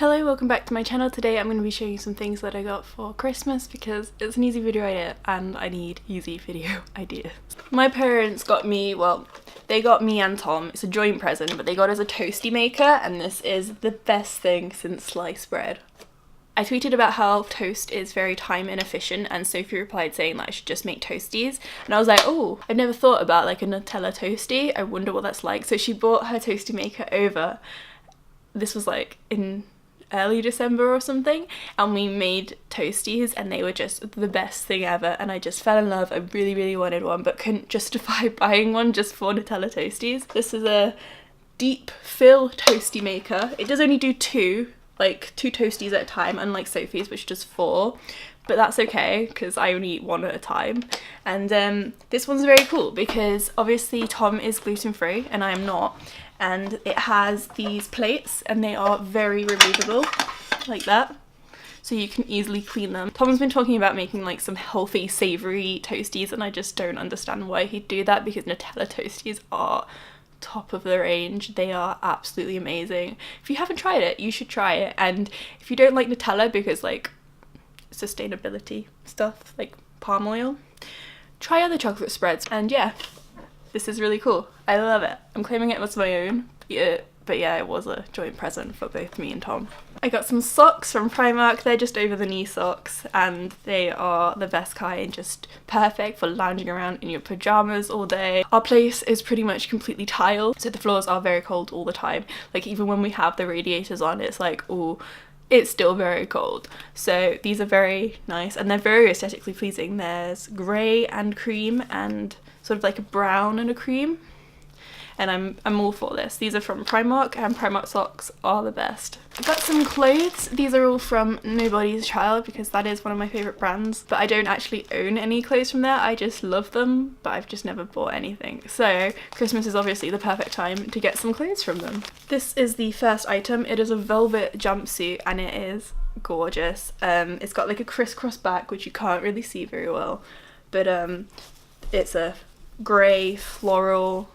Hello, welcome back to my channel. Today I'm going to be showing you some things that I got for Christmas because it's an easy video idea and I need easy video ideas. My parents got me, well, they got me and Tom, it's a joint present, but they got us a toasty maker and this is the best thing since sliced bread. I tweeted about how toast is very time inefficient and Sophie replied saying that I should just make toasties and I was like, oh, I've never thought about like a Nutella toasty, I wonder what that's like. So she brought her toasty maker over. This was like in early December or something, and we made toasties and they were just the best thing ever and I just fell in love. I really wanted one but couldn't justify buying one just for Nutella toasties. This is a deep fill toasty maker. It does only do two toasties at a time, unlike Sophie's which does 4, but that's okay because I only eat one at a time. And this one's very cool because obviously Tom is gluten-free and I am not, and it has these plates and they are very removable like that, so you can easily clean them. Tom's been talking about making like some healthy savoury toasties and I just don't understand why he'd do that because Nutella toasties are top of the range. They are absolutely amazing. If you haven't tried it, you should try it. And if you don't like Nutella because like sustainability stuff like palm oil, try other chocolate spreads. And yeah, this is really cool. I love it. I'm claiming it was my own. But yeah, it was a joint present for both me and Tom. I got some socks from Primark. They're just over the knee socks and they are the best kind, just perfect for lounging around in your pajamas all day. Our place is pretty much completely tiled, so the floors are very cold all the time. Like even when we have the radiators on, it's like, oh, it's still very cold. So these are very nice and they're very aesthetically pleasing. There's grey and cream and sort of like a brown and a cream. And I'm all for this. These are from Primark and Primark socks are the best. I got some clothes. These are all from Nobody's Child because that is one of my favourite brands. But I don't actually own any clothes from there. I just love them, but I've just never bought anything. So Christmas is obviously the perfect time to get some clothes from them. This is the first item. It is a velvet jumpsuit and it is gorgeous. It's got like a crisscross back which you can't really see very well. But it's a grey floral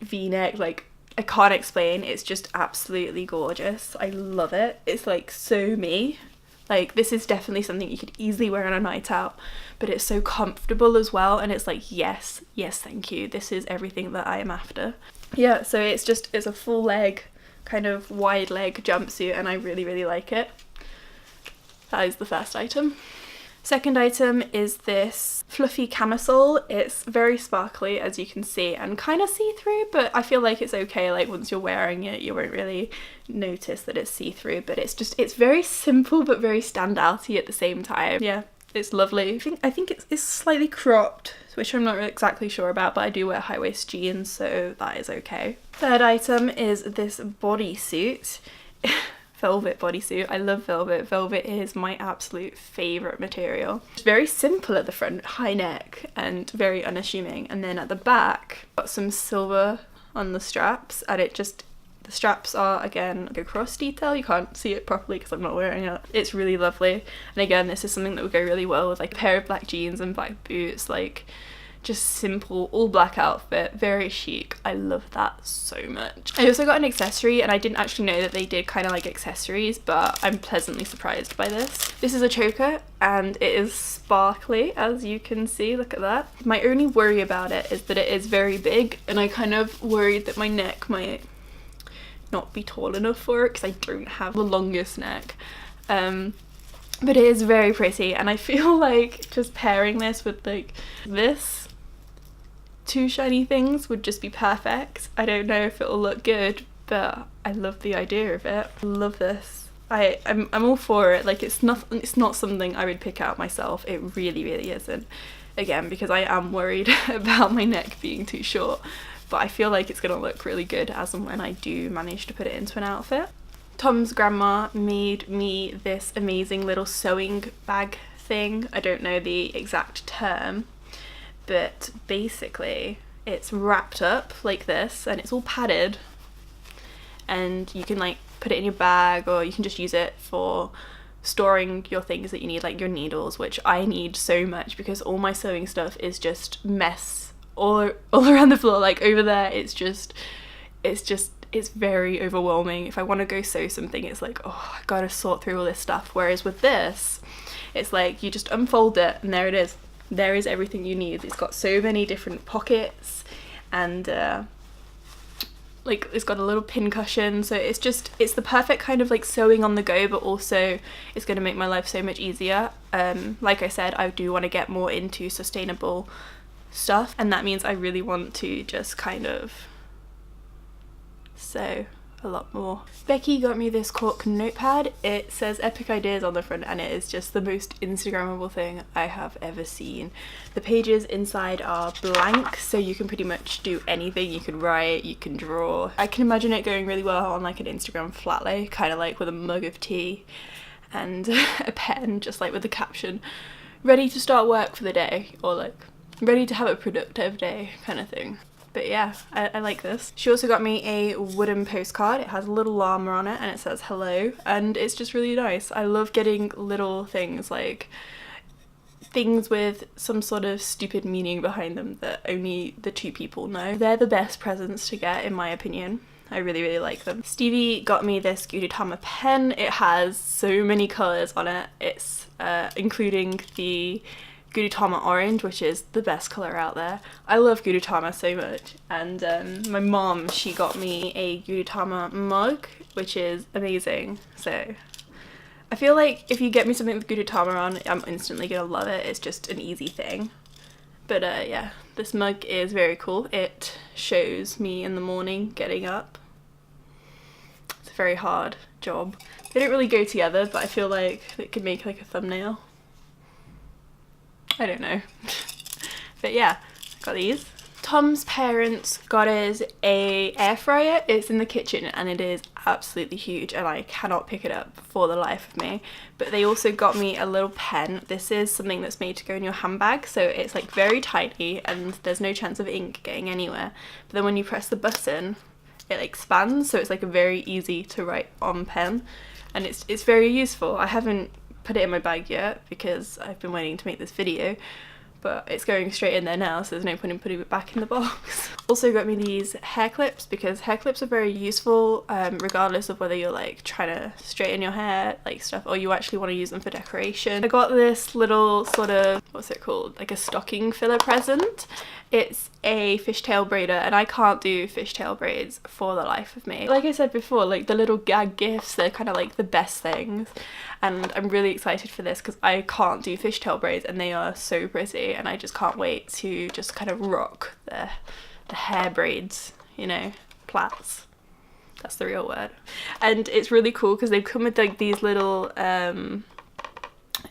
v-neck, like I can't explain, it's just absolutely gorgeous. I love it. It's like so me. Like this is definitely something you could easily wear on a night out, but it's so comfortable as well and it's like yes thank you, this is everything that I am after. Yeah, so it's a full leg kind of wide leg jumpsuit and I really like it. That is the first item. Second item is this fluffy camisole. It's very sparkly as you can see and kind of see-through, but I feel like it's okay. Like once you're wearing it you won't really notice that it's see-through, but it's very simple but very standouty at the same time. Yeah, it's lovely. I think it's slightly cropped, which I'm not exactly sure about, but I do wear high-waist jeans so that is okay. Third item is this bodysuit. Velvet bodysuit. I love velvet. Velvet is my absolute favourite material. It's very simple at the front, high neck and very unassuming, and then at the back got some silver on the straps and the straps are again like a cross detail. You can't see it properly because I'm not wearing it. It's really lovely, and again this is something that would go really well with like a pair of black jeans and black boots. Like just simple all black outfit, very chic. I love that so much. I also got an accessory and I didn't actually know that they did kind of like accessories, but I'm pleasantly surprised by this. This is a choker and it is sparkly as you can see, look at that. My only worry about it is that it is very big and I kind of worried that my neck might not be tall enough for it because I don't have the longest neck. But it is very pretty and I feel like just pairing this with like this, two shiny things would just be perfect. I don't know if it'll look good, but I love the idea of it. I love this. I'm all for it. Like it's not something I would pick out myself. It really isn't. Again, because I am worried about my neck being too short, but I feel like it's gonna look really good as and when I do manage to put it into an outfit. Tom's grandma made me this amazing little sewing bag thing. I don't know the exact term, but basically it's wrapped up like this and it's all padded and you can like put it in your bag or you can just use it for storing your things that you need, like your needles, which I need so much because all my sewing stuff is just mess all around the floor. Like over there it's just it's very overwhelming. If I want to go sew something, it's like, oh, I gotta sort through all this stuff. Whereas with this, it's like you just unfold it and there it is. There is everything you need. It's got so many different pockets, and like it's got a little pin cushion, so it's the perfect kind of like sewing on the go, but also it's going to make my life so much easier. Like I said, I do want to get more into sustainable stuff, and that means I really want to just kind of sew a lot more. Becky got me this cork notepad. It says epic ideas on the front, and it is just the most Instagrammable thing I have ever seen. The pages inside are blank, so you can pretty much do anything. You can write, you can draw. I can imagine it going really well on like an Instagram flat lay, kind of like with a mug of tea and a pen, just like with the caption, ready to start work for the day, or like ready to have a productive day kind of thing. But yeah, I like this. She also got me a wooden postcard. It has a little llama on it and it says hello, and it's just really nice. I love getting little things, like things with some sort of stupid meaning behind them that only the two people know. They're the best presents to get, in my opinion. I really, really like them. Stevie got me this Gudetama pen. It has so many colours on it. It's including the Gudetama orange, which is the best colour out there. I love Gudetama so much. And my mom, she got me a Gudetama mug, which is amazing. So I feel like if you get me something with Gudetama on, I'm instantly gonna love it. It's just an easy thing. But yeah, this mug is very cool. It shows me in the morning getting up. It's a very hard job. They don't really go together, but I feel like it could make like a thumbnail. I don't know. But yeah, got these. Tom's parents got us a air fryer. It's in the kitchen and it is absolutely huge and I cannot pick it up for the life of me. But they also got me a little pen. This is something that's made to go in your handbag, so it's like very tiny and there's no chance of ink getting anywhere. But then when you press the button, it expands, so it's like a very easy to write on pen, and it's very useful. I haven't put it in my bag yet because I've been waiting to make this video, but it's going straight in there now, so there's no point in putting it back in the box. Also got me these hair clips because hair clips are very useful, regardless of whether you're like trying to straighten your hair like stuff or you actually want to use them for decoration. I got this little sort of, what's it called, like a stocking filler present. It's a fishtail braider and I can't do fishtail braids for the life of me. Like I said before, like the little gag gifts, they're kind of like the best things, and I'm really excited for this because I can't do fishtail braids and they are so pretty, and I just can't wait to just kind of rock the hair braids, you know, plaits. That's the real word. And it's really cool because they've come with like these little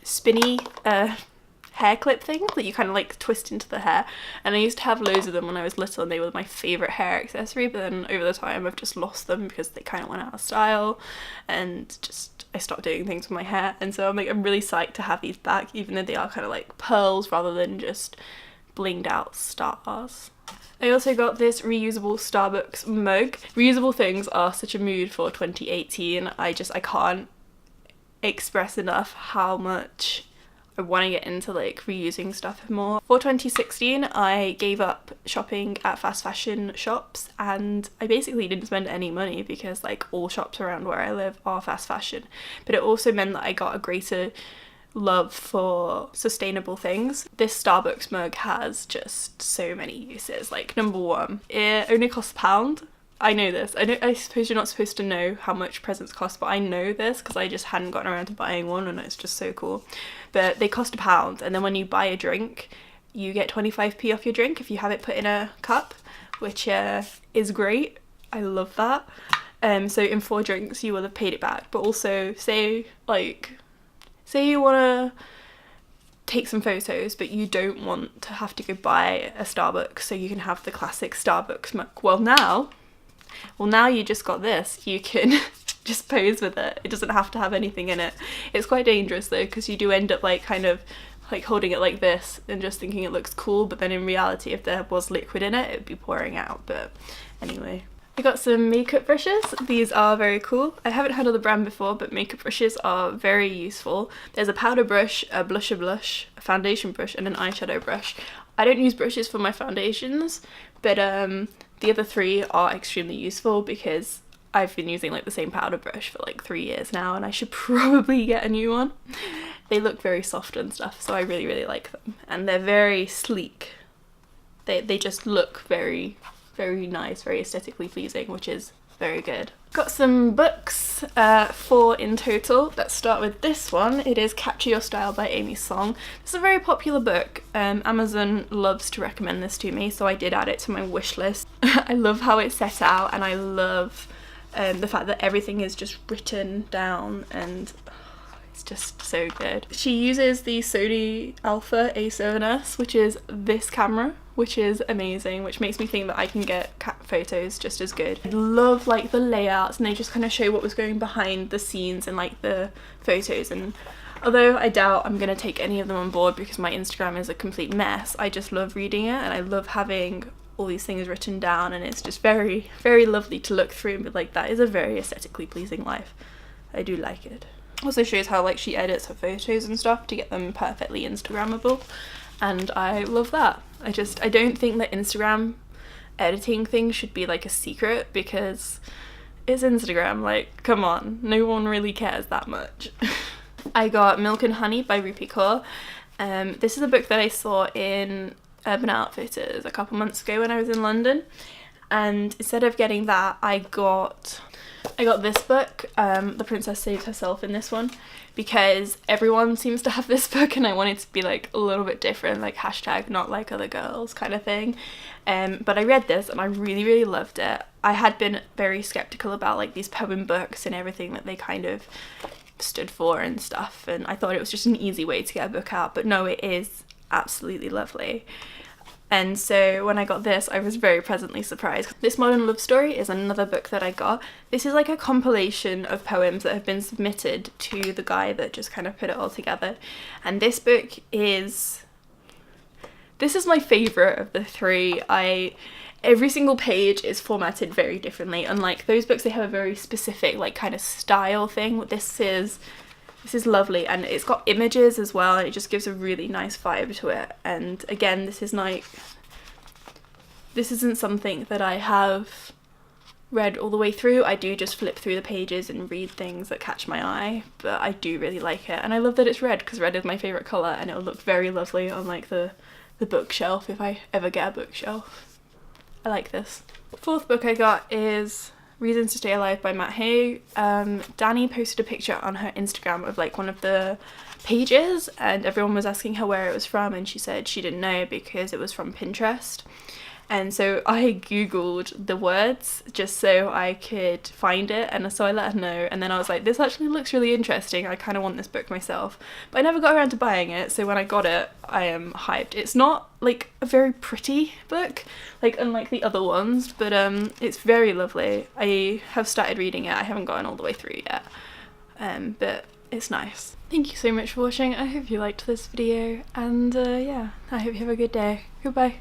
spinny hair clip things that you kind of like twist into the hair, and I used to have loads of them when I was little and they were my favourite hair accessory, but then over the time I've just lost them because they kind of went out of style and just I stopped doing things with my hair. And so I'm really psyched to have these back, even though they are kind of like pearls rather than just blinged out stars. I also got this reusable Starbucks mug. Reusable things are such a mood for 2018. I can't express enough how much I want to get into like reusing stuff more. For 2016, I gave up shopping at fast fashion shops and I basically didn't spend any money because like all shops around where I live are fast fashion. But it also meant that I got a greater love for sustainable things. This Starbucks mug has just so many uses. Like, number one, it only costs £1. I know this. I suppose you're not supposed to know how much presents cost, but I know this because I just hadn't gotten around to buying one and it's just so cool. But they cost £1, and then when you buy a drink, you get 25p off your drink if you have it put in a cup, which is great. I love that. So in 4 drinks you will have paid it back. But also say you want to take some photos but you don't want to have to go buy a Starbucks, so you can have the classic Starbucks mug. Well now you just got this. You can just pose with it. It doesn't have to have anything in it. It's quite dangerous though, because you do end up like kind of like holding it like this and just thinking it looks cool, but then in reality if there was liquid in it, it would be pouring out. But anyway. I got some makeup brushes. These are very cool. I haven't heard of the brand before, but makeup brushes are very useful. There's a powder brush, a blusher brush, a foundation brush, and an eyeshadow brush. I don't use brushes for my foundations, but The other three are extremely useful because I've been using like the same powder brush for like 3 years now, and I should probably get a new one. They look very soft and stuff, so I really, really like them. And they're very sleek. They just look very, very nice, very aesthetically pleasing, which is very good. Got some books, 4 in total. Let's start with this one. It is Capture Your Style by Amy Song. It's a very popular book. Amazon loves to recommend this to me, so I did add it to my wish list. I love how it's set out, and I love the fact that everything is just written down, and it's just so good. She uses the Sony Alpha A7S, which is this camera, which is amazing, which makes me think that I can get cat photos just as good. I love like the layouts, and they just kind of show what was going behind the scenes and like the photos. And although I doubt I'm gonna take any of them on board because my Instagram is a complete mess, I just love reading it, and I love having all these things written down, and it's just very, very lovely to look through and be like, that is a very aesthetically pleasing life. I do like it. Also shows how like she edits her photos and stuff to get them perfectly Instagrammable, and I love that. I don't think that Instagram editing things should be like a secret, because it's Instagram, like come on, no one really cares that much. I got Milk and Honey by Rupi Kaur. This is a book that I saw in Urban Outfitters a couple months ago when I was in London, and instead of getting that, I got this book, The Princess Saves Herself, in this one, because everyone seems to have this book, and I wanted to be like a little bit different, like hashtag not like other girls kind of thing. But I read this and I really, really loved it. I had been very skeptical about like these poem books and everything that they kind of stood for and stuff, and I thought it was just an easy way to get a book out, but no, it is absolutely lovely. And so when I got this, I was very pleasantly surprised. This Modern Love Story is another book that I got. This is like a compilation of poems that have been submitted to the guy that just kind of put it all together. And this book is my favourite of the 3. Every single page is formatted very differently. Unlike those books, they have a very specific like kind of style thing. This is lovely, and it's got images as well, and it just gives a really nice vibe to it. And again, this isn't something that I have read all the way through. I do just flip through the pages and read things that catch my eye, but I do really like it, and I love that it's red, because red is my favourite colour, and it'll look very lovely on like the bookshelf if I ever get a bookshelf. I like this. 4th book I got is Reasons to Stay Alive by Matt Haig. Danny posted a picture on her Instagram of like one of the pages, and everyone was asking her where it was from, and she said she didn't know because it was from Pinterest. And so I googled the words just so I could find it, and so I let her know, and then I was like, this actually looks really interesting, I kind of want this book myself. But I never got around to buying it, so when I got it, I am hyped. It's not like a very pretty book, like unlike the other ones, but it's very lovely. I have started reading it. I haven't gotten all the way through yet, but it's nice. Thank you so much for watching. I hope you liked this video, and yeah, I hope you have a good day. Goodbye.